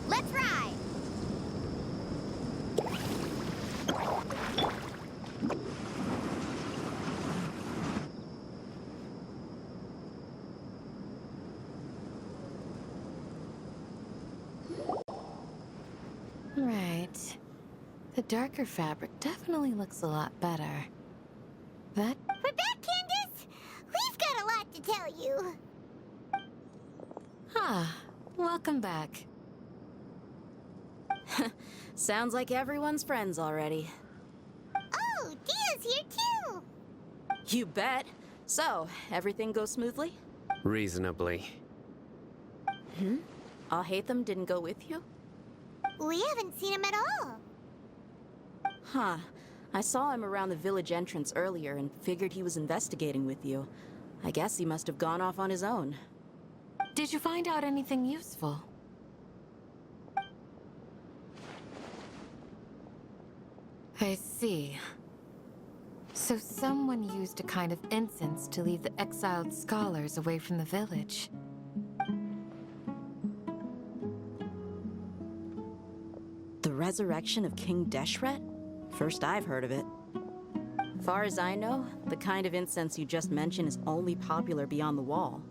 Let's ride! Right. The darker fabric definitely looks a lot better. That... We're back, Candace! We've got a lot to tell you. Welcome back. Sounds like everyone's friends already. Oh, Dia's here too! You bet. So, everything goes smoothly? Reasonably. Alhaitham didn't go with you? We haven't seen him at all. Huh. I saw him around the village entrance earlier and figured he was investigating with you. I guess he must have gone off on his own. Did you find out anything useful? I see. So someone used a kind of incense to lead the exiled scholars away from the village. The resurrection of King Deshret? First I've heard of it. Far as I know, the kind of incense you just mentioned is only popular beyond the wall.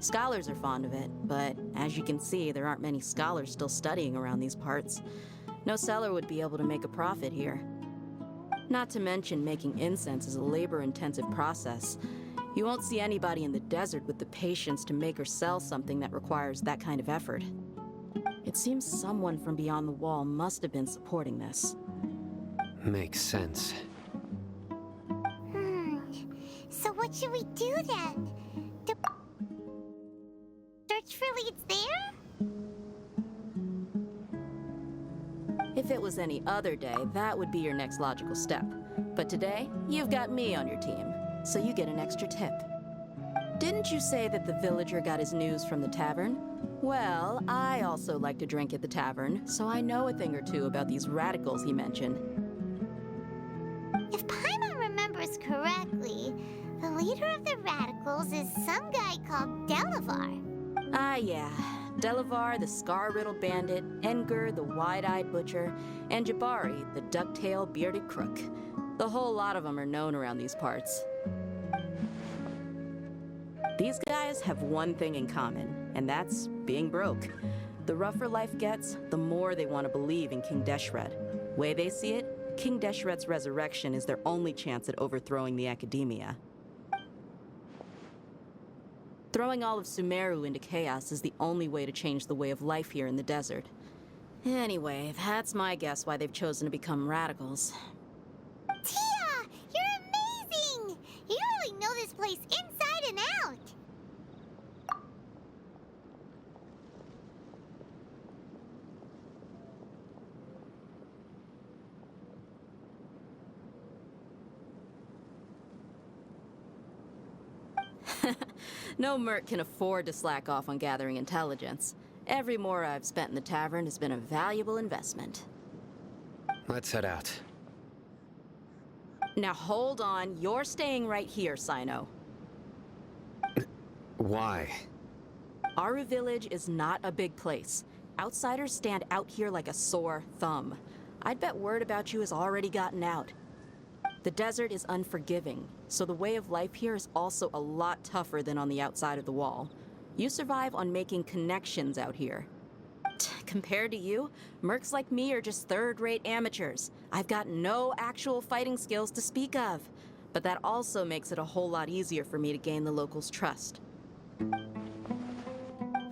Scholars are fond of it, but as you can see, there aren't many scholars still studying around these parts. No seller would be able to make a profit here. Not to mention, making incense is a labor-intensive process. You won't see anybody in the desert with the patience to make or sell something that requires that kind of effort. It seems someone from beyond the wall must have been supporting this. Makes sense. So what should we do then? Search for leads there? If it was any other day, that would be your next logical step. But today, you've got me on your team, so you get an extra tip. Didn't you say that the villager got his news from the tavern? Well, I also like to drink at the tavern, so I know a thing or two about these radicals he mentioned. If Paimon remembers correctly, the leader of the radicals is some guy called Delavar. Ah, yeah. Delavar, the scar-riddled bandit, Engur, the wide-eyed butcher, and Jabari, the duck-tailed bearded crook. The whole lot of them are known around these parts. These guys have one thing in common, and that's being broke. The rougher life gets, the more they want to believe in King Deshret. Way they see it, King Deshret's resurrection is their only chance at overthrowing the academia. Throwing all of Sumeru into chaos is the only way to change the way of life here in the desert. Anyway, that's my guess why they've chosen to become radicals. Tia! You're amazing! You really know this place inside and out! No merc can afford to slack off on gathering intelligence. Every more I've spent in the tavern has been a valuable investment. Let's head out. Now hold on, you're staying right here, Sino. Why? Aru Village is not a big place. Outsiders stand out here like a sore thumb. I'd bet word about you has already gotten out. The desert is unforgiving, so the way of life here is also a lot tougher than on the outside of the wall. You survive on making connections out here. Compared to you, mercs like me are just third-rate amateurs. I've got no actual fighting skills to speak of, but that also makes it a whole lot easier for me to gain the locals' trust.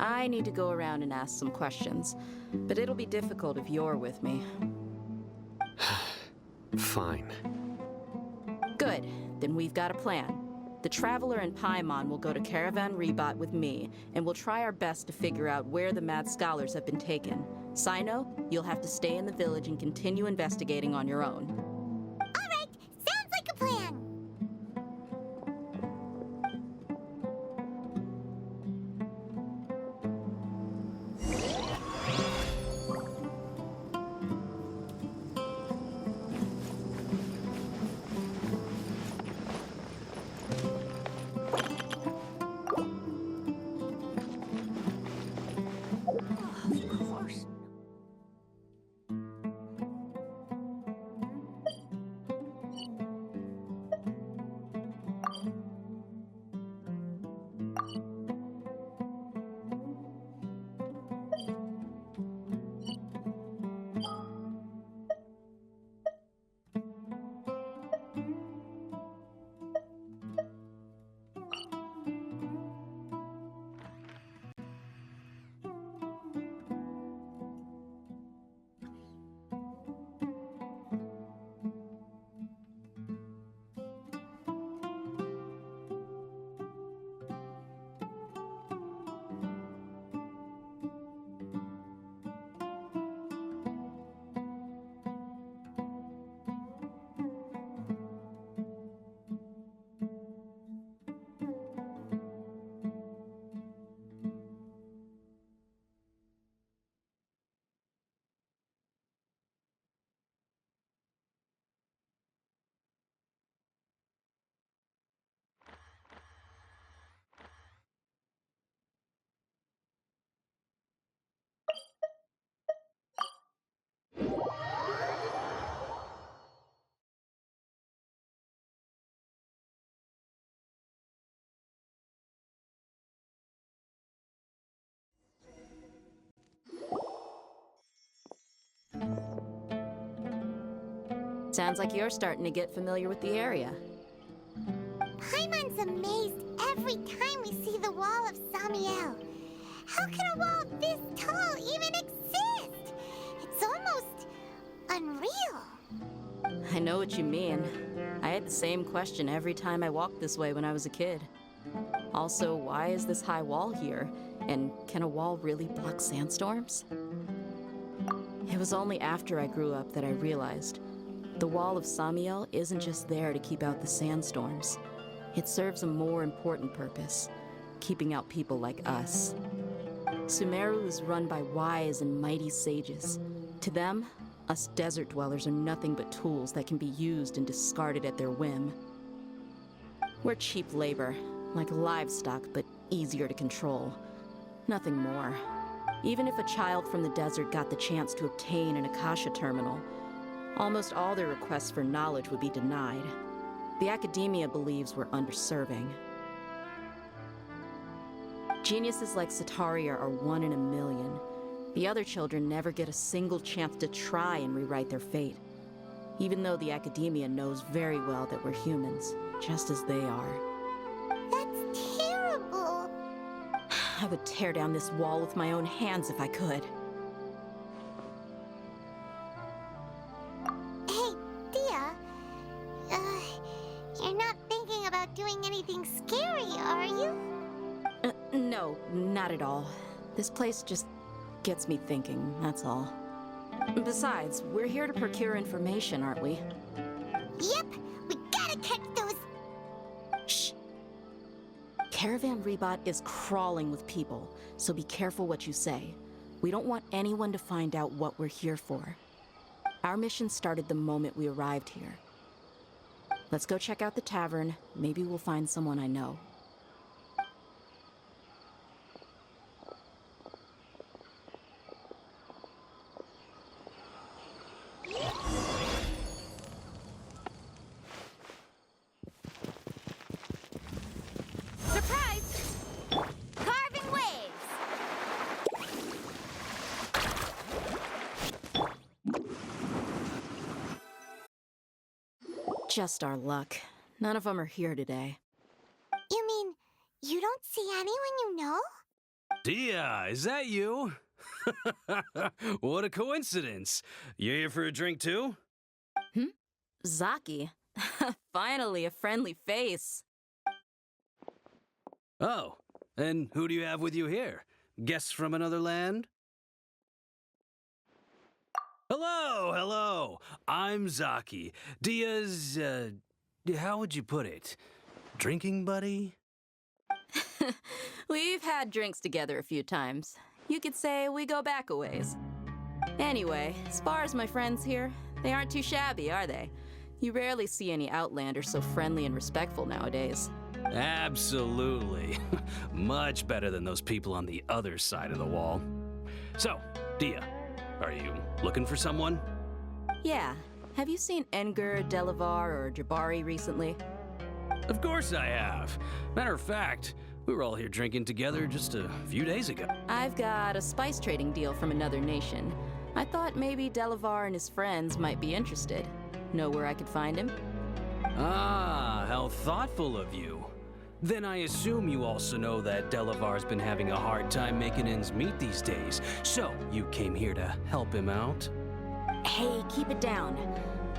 I need to go around and ask some questions, but it'll be difficult if you're with me. Fine. Good, then we've got a plan. The Traveler and Paimon will go to Caravan Rebat with me, and we'll try our best to figure out where the mad scholars have been taken. Sino, you'll have to stay in the village and continue investigating on your own. All right, sounds like a plan. Sounds like you're starting to get familiar with the area. Paimon's amazed every time we see the wall of Samiel. How can a wall this tall even exist? It's almost unreal. I know what you mean. I had the same question every time I walked this way when I was a kid. Also, why is this high wall here? And can a wall really block sandstorms? It was only after I grew up that I realized the wall of Samiel isn't just there to keep out the sandstorms. It serves a more important purpose, keeping out people like us. Sumeru is run by wise and mighty sages. To them, us desert dwellers are nothing but tools that can be used and discarded at their whim. We're cheap labor, like livestock, but easier to control. Nothing more. Even if a child from the desert got the chance to obtain an Akasha terminal, almost all their requests for knowledge would be denied. The academia believes we're underserving. Geniuses like Sataria are 1 in a million. The other children never get a single chance to try and rewrite their fate, even though the academia knows very well that we're humans, just as they are. That's terrible. I would tear down this wall with my own hands if I could. Hey, Dia. You're not thinking about doing anything scary, are you? No, not at all. This place just gets me thinking, that's all. Besides, we're here to procure information, aren't we? Yep, we gotta catch those. Shh! Caravan Rebot is crawling with people, so be careful what you say. We don't want anyone to find out what we're here for. Our mission started the moment we arrived here. Let's go check out the tavern. Maybe we'll find someone I know. Surprise! Carving waves! Just our luck. None of them are here today. You mean, you don't see anyone you know? Dia, is that you? What a coincidence. You here for a drink too? Zaki. Finally, a friendly face. Oh, and who do you have with you here? Guests from another land? Hello, hello. I'm Zaki. Dia's, how would you put it? Drinking buddy? We've had drinks together a few times. You could say we go back a ways. Anyway, as far as my friends here, they aren't too shabby, are they? You rarely see any Outlanders so friendly and respectful nowadays. Absolutely. Much better than those people on the other side of the wall. So, Dia, are you looking for someone? Yeah. Have you seen Enger, Delavar, or Jabari recently? Of course I have. Matter of fact, we were all here drinking together just a few days ago. I've got a spice trading deal from another nation. I thought maybe Delavar and his friends might be interested. Know where I could find him? Ah, how thoughtful of you. Then I assume you also know that Delavar's been having a hard time making ends meet these days, so you came here to help him out? Hey, keep it down.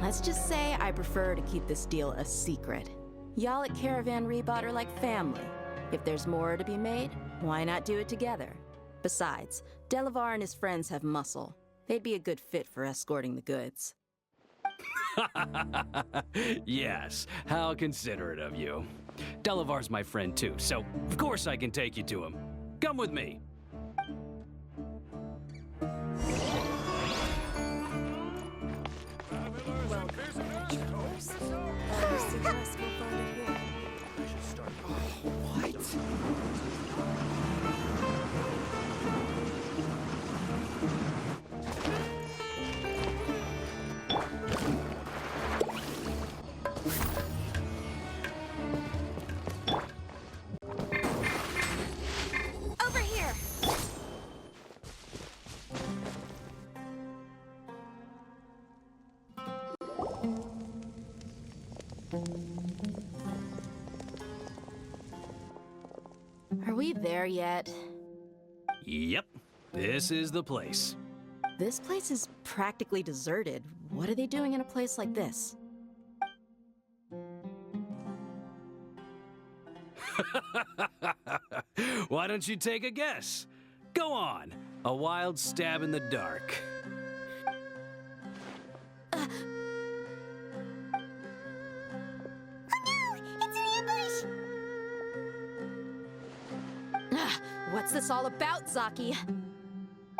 Let's just say I prefer to keep this deal a secret. Y'all at Caravan Rebot are like family. If there's more to be made, why not do it together? Besides, Delavar and his friends have muscle. They'd be a good fit for escorting the goods. Yes, how considerate of you. Delavar's my friend too, so of course I can take you to him. Come with me. Over here! Are we there yet? Yep, this is the place. This place is practically deserted. What are they doing in a place like this? Why don't you take a guess? Go on, a wild stab in the dark. It's an ambush! What's this all about, Zaki?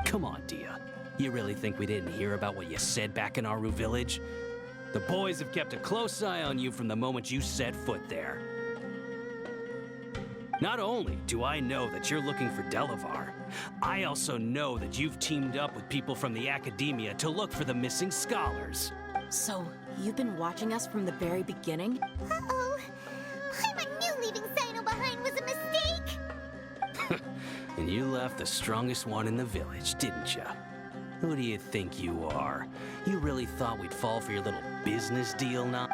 Come on, Dia. You really think we didn't hear about what you said back in Aru Village? The boys have kept a close eye on you from the moment you set foot there. Not only do I know that you're looking for Delavar, I also know that you've teamed up with people from the Academia to look for the missing scholars. So, you've been watching us from the very beginning? Uh-oh. I knew leaving Sino behind was a mistake! And you left the strongest one in the village, didn't ya? Who do you think you are? You really thought we'd fall for your little business deal now?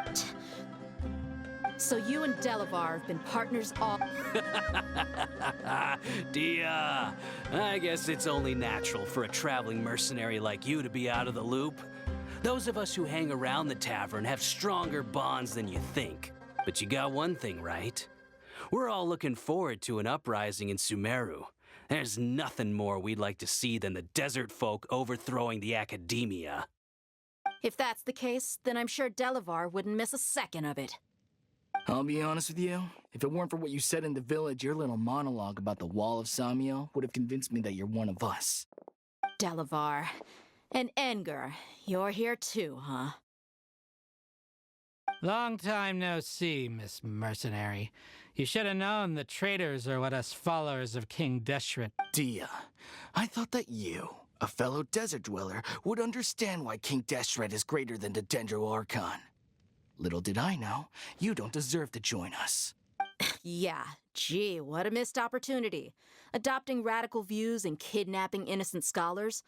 So you and Delavar have been partners all— Dia, I guess it's only natural for a traveling mercenary like you to be out of the loop. Those of us who hang around the tavern have stronger bonds than you think. But you got one thing right. We're all looking forward to an uprising in Sumeru. There's nothing more we'd like to see than the desert folk overthrowing the Academia. If that's the case, then I'm sure Delavar wouldn't miss a second of it. I'll be honest with you. If it weren't for what you said in the village, your little monologue about the Wall of Samiel would have convinced me that you're one of us. Delavar. And Enger, you're here too, huh? Long time no see, Miss Mercenary. You should have known the traitors are what us followers of King Deshret. Dia, I thought that you, a fellow desert dweller, would understand why King Deshret is greater than the Dendro Archon. Little did I know, you don't deserve to join us. Yeah, gee, what a missed opportunity. Adopting radical views and kidnapping innocent scholars.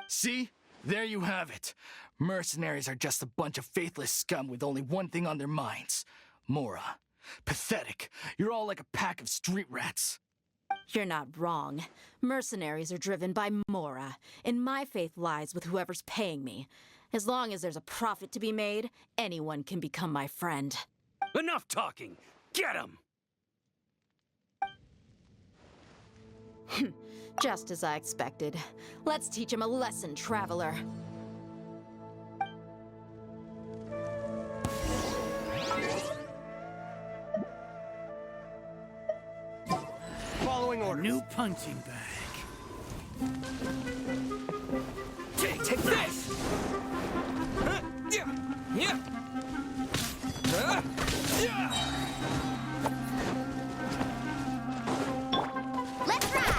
See? There you have it. Mercenaries are just a bunch of faithless scum with only one thing on their minds. Mora. Pathetic. You're all like a pack of street rats. You're not wrong. Mercenaries are driven by Mora, and my faith lies with whoever's paying me. As long as there's a profit to be made, anyone can become my friend. Enough talking! Get him! Just as I expected. Let's teach him a lesson, traveler. Following orders. New punching bag. Take this! Let's ride!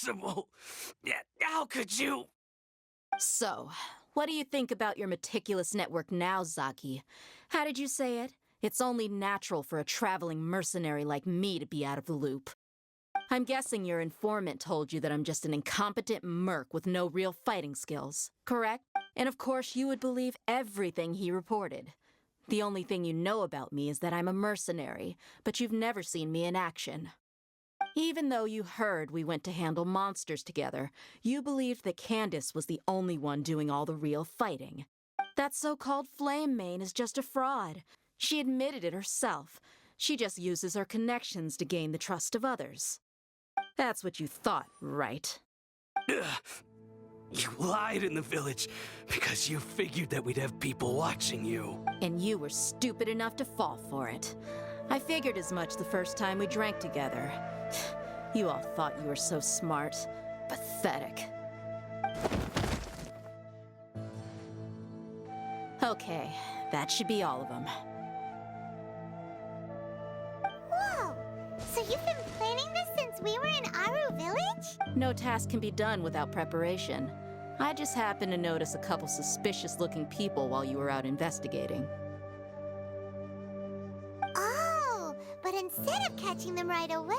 impossible! How could you? So, what do you think about your meticulous network now, Zaki? How did you say it? It's only natural for a traveling mercenary like me to be out of the loop. I'm guessing your informant told you that I'm just an incompetent merc with no real fighting skills, correct? And of course you would believe everything he reported. The only thing you know about me is that I'm a mercenary, but you've never seen me in action. Even though you heard we went to handle monsters together, you believed that Candace was the only one doing all the real fighting. That so-called Flame Mane is just a fraud. She admitted it herself. She just uses her connections to gain the trust of others. That's what you thought, right? You lied in the village because you figured that we'd have people watching you. And you were stupid enough to fall for it. I figured as much the first time we drank together. You all thought you were so smart. Pathetic. Okay, that should be all of them. Whoa! So you've been planning this since we were in Aru Village? No task can be done without preparation. I just happened to notice a couple suspicious-looking people while you were out investigating. Oh, but instead of catching them right away,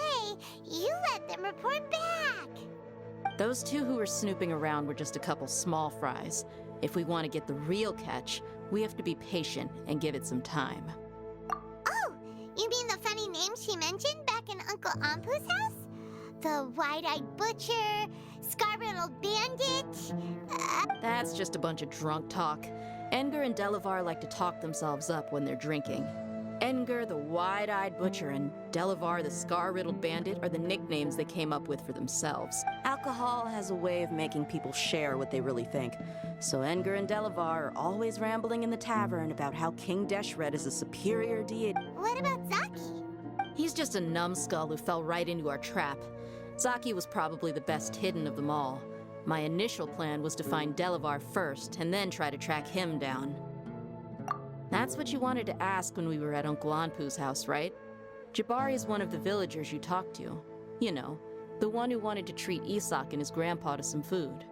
you let them report back. Those two who were snooping around were just a couple small fries. If we want to get the real catch, we have to be patient and give it some time. Oh, you mean the funny name she mentioned back in Uncle Ampu's house? The wide-eyed butcher, scar-riddled bandit? That's just a bunch of drunk talk. Edgar and Delavar like to talk themselves up when they're drinking. Edgar, the wide-eyed butcher, and Delavar, the scar-riddled bandit, are the nicknames they came up with for themselves. Alcohol has a way of making people share what they really think. So Edgar and Delavar are always rambling in the tavern about how King Deshret is a superior deity. What about Zaki? He's just a numbskull who fell right into our trap. Zaki was probably the best hidden of them all. My initial plan was to find Delavar first, and then try to track him down. That's what you wanted to ask when we were at Uncle Anpu's house, right? Jabari is one of the villagers you talked to. You know, the one who wanted to treat Isak and his grandpa to some food.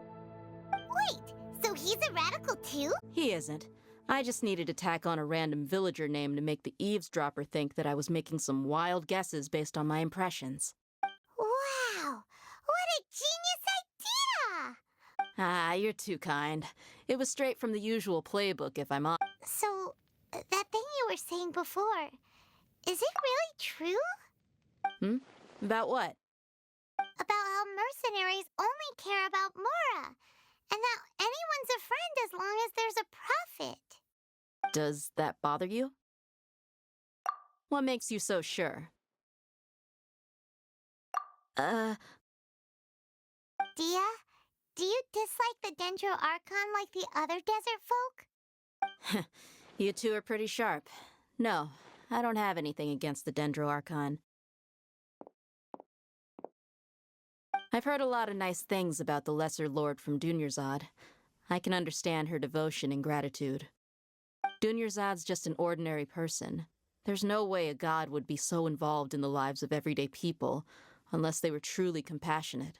Wait, so he's a radical too? He isn't. I just needed to tack on a random villager name to make the eavesdropper think that I was making some wild guesses based on my impressions. Wow, what a genius idea! Ah, you're too kind. It was straight from the usual playbook, if I'm honest. So, that thing you were saying before, is it really true? About what? About how mercenaries only care about Mora, and that anyone's a friend as long as there's a profit. Does that bother you? What makes you so sure? Dia, do you dislike the Dendro Archon like the other desert folk? You two are pretty sharp. No, I don't have anything against the Dendro Archon. I've heard a lot of nice things about the Lesser Lord from Dunyarzad. I can understand her devotion and gratitude. Dunyarzad's just an ordinary person. There's no way a god would be so involved in the lives of everyday people, unless they were truly compassionate.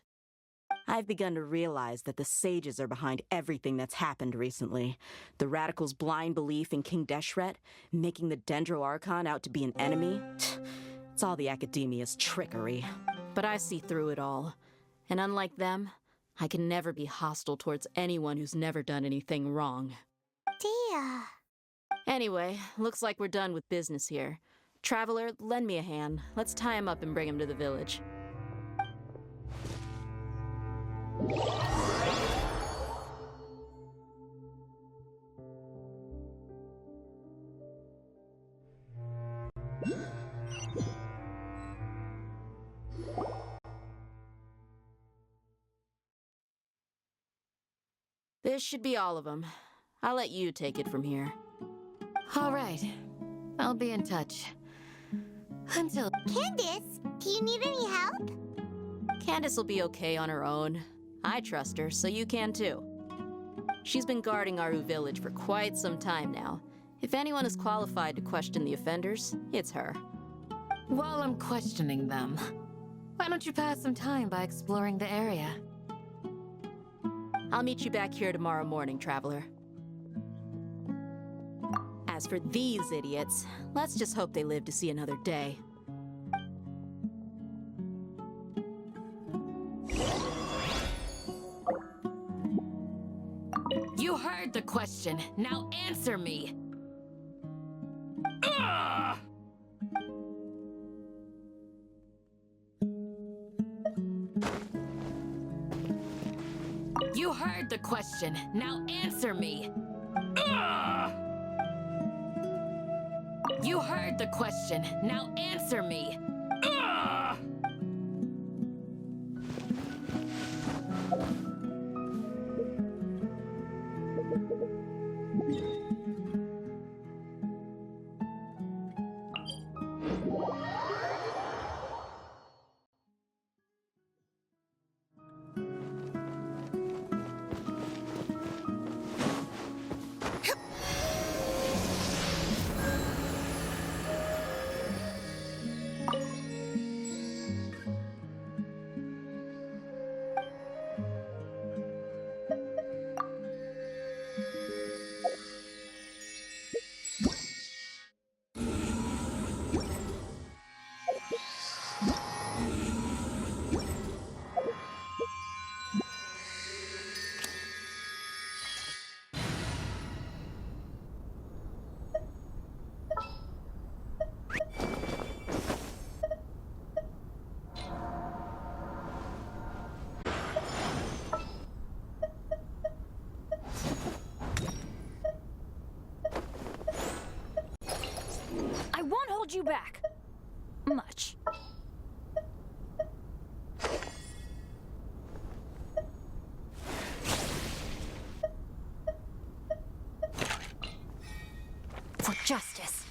I've begun to realize that the sages are behind everything that's happened recently. The radicals' blind belief in King Deshret, making the Dendro Archon out to be an enemy. It's all the academia's trickery. But I see through it all. And unlike them, I can never be hostile towards anyone who's never done anything wrong. Dia. Anyway, looks like we're done with business here. Traveler, lend me a hand. Let's tie him up and bring him to the village. This should be all of them. I'll let you take it from here. All right. I'll be in touch. Until... Candace, do you need any help? Candace will be okay on her own. I trust her, so you can too. She's been guarding Aru Village for quite some time now. If anyone is qualified to question the offenders, it's her. While I'm questioning them, Why don't you pass some time by exploring the area? I'll meet you back here tomorrow morning, traveler. As for these idiots, let's just hope they live to see another day. You heard the question. Now answer me. You heard the question. Now answer me. You heard the question. Now answer me. I won't hold you back. Much. For justice.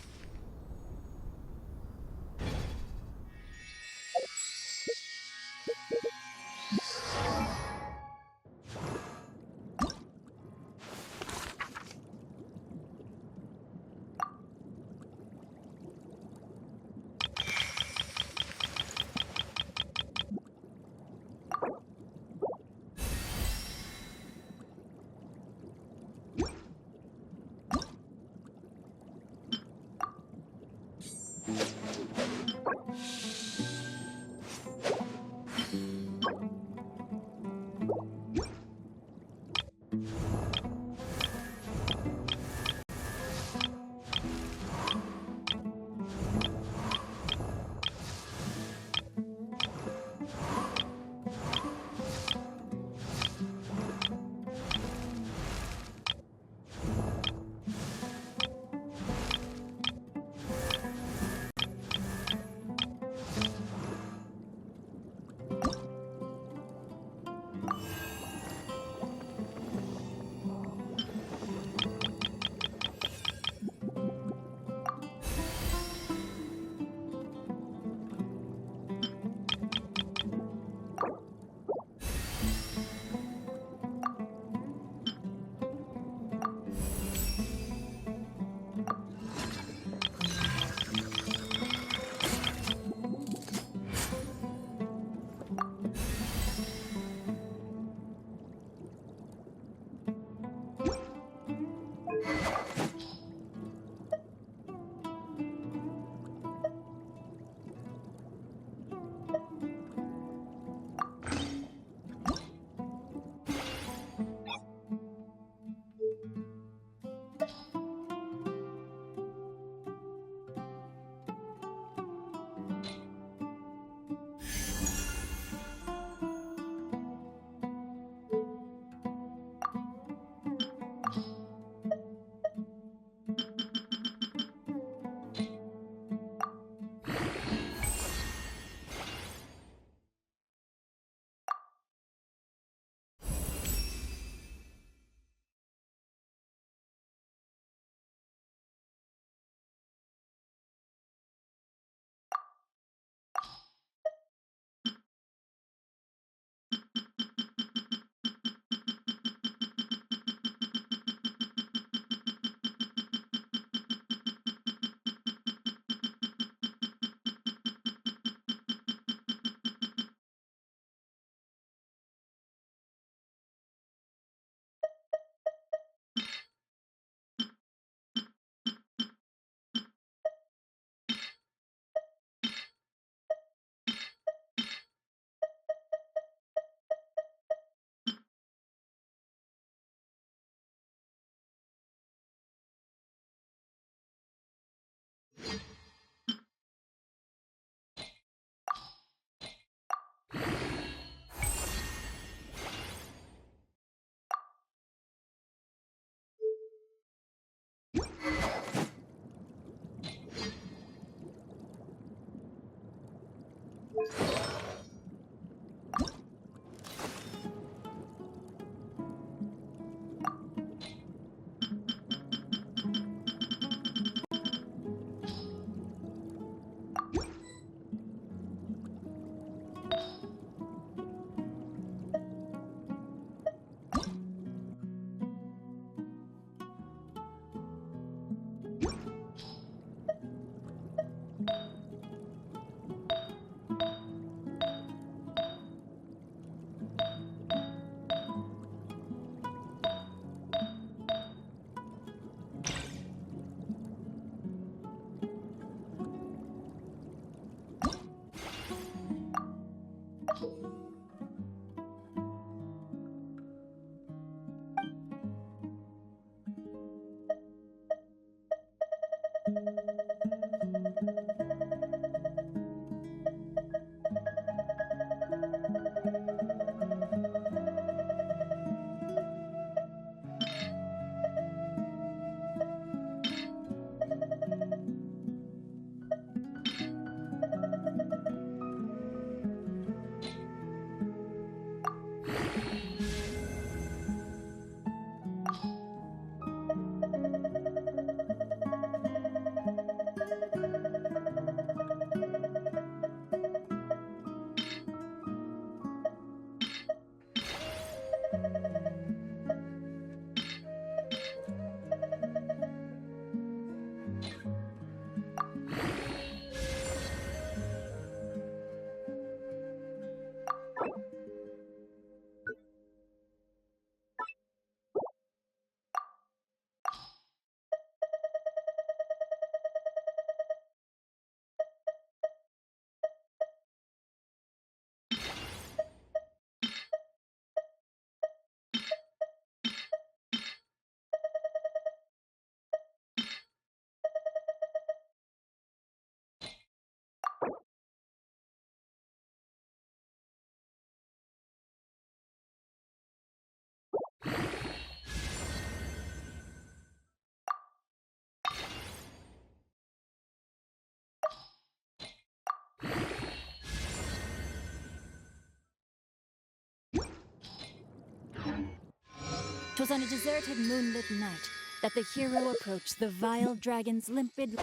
'Twas on a deserted moonlit night that the hero approached the vile dragon's limpid...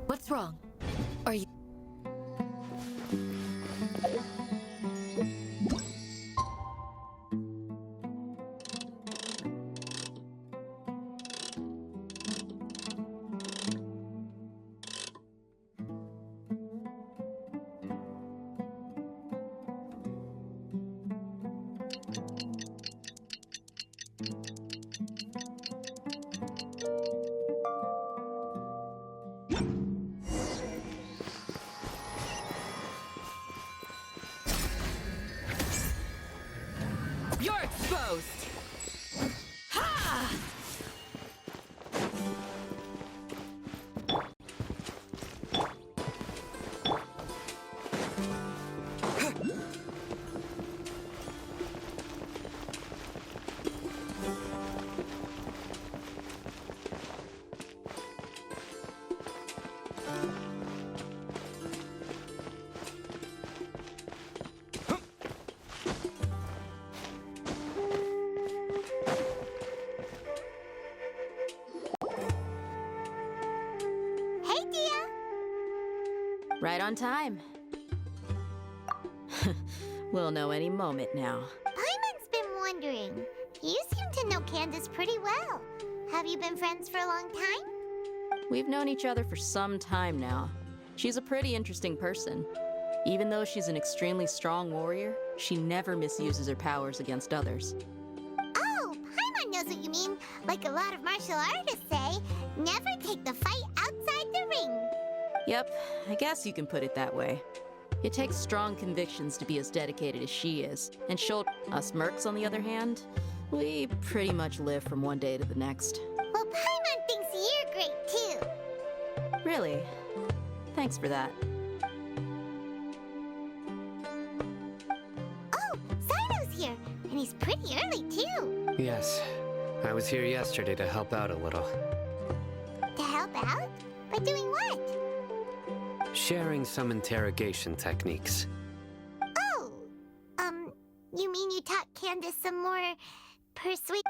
What's wrong? Are you... You're exposed! Ha! Hey, Dia! Right on time. We'll know any moment now. Paimon's been wondering. You seem to know Candace pretty well. Have you been friends for a long time? We've known each other for some time now. She's a pretty interesting person. Even though she's an extremely strong warrior, she never misuses her powers against others. Oh, Paimon knows what you mean. Like a lot of martial artists say, never take the fight outside the ring. Yep, I guess you can put it that way. It takes strong convictions to be as dedicated as she is. And us mercs, on the other hand, we pretty much live from one day to the next. Well, Paimon thinks you're great too. Really? Thanks for that. Oh, Cyno's here, and he's pretty early too. Yes. I was here yesterday to help out a little. To help out? By doing what? Sharing some interrogation techniques. Oh, you mean you taught Candace some more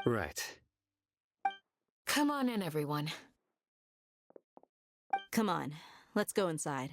Right. Come on in, everyone. Come on, let's go inside.